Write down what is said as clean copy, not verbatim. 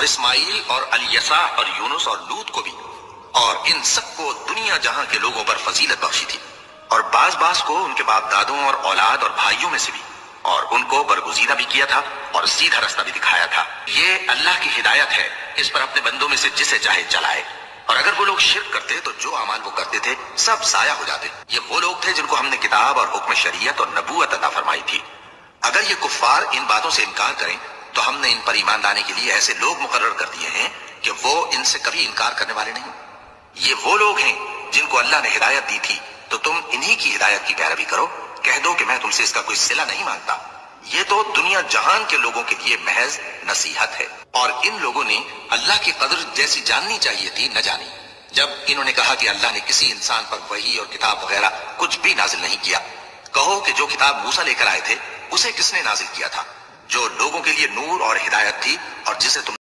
اور اسماعیل اور الیسع اور یونس اور لوط کو بھی، اور ان سب کو دنیا جہاں کے لوگوں پر فضیلت بخشی تھی، اور بعض کو ان کے باپ دادوں اور اولاد اور بھائیوں میں سے بھی، اور ان کو برگزیدہ بھی کیا تھا اور سیدھا رستہ بھی دکھایا تھا۔ یہ اللہ کی ہدایت ہے، اس پر اپنے بندوں میں سے جسے چاہے چلائے۔ اور اگر وہ لوگ شرک کرتے تو جو اعمال وہ کرتے تھے سب ضائع ہو جاتے۔ یہ وہ لوگ تھے جن کو ہم نے کتاب اور حکم شریعت اور نبوت عطا فرمائی تھی۔ اگر یہ کفار ان باتوں سے انکار کریں تو ہم نے ان پر ایمان لانے کے لیے ایسے لوگ مقرر کر دیے ہیں کہ وہ ان سے کبھی انکار کرنے والے نہیں۔ یہ وہ لوگ ہیں جن کو اللہ نے ہدایت دی تھی، تو تم انہی کی ہدایت کی پیروی کرو۔ کہہ دو کہ میں تم سے اس کا کوئی صلہ نہیں مانگتا، یہ تو دنیا جہان کے لوگوں کے لیے محض نصیحت ہے۔ اور ان لوگوں نے اللہ کی قدر جیسی جاننی چاہیے تھی نہ جانی، جب انہوں نے کہا کہ اللہ نے کسی انسان پر وحی اور کتاب وغیرہ کچھ بھی نازل نہیں کیا۔ کہو کہ جو کتاب موسیٰ لے کر آئے تھے اسے کس نے نازل کیا تھا، جو لوگوں کے لیے نور اور ہدایت تھی، اور جسے تم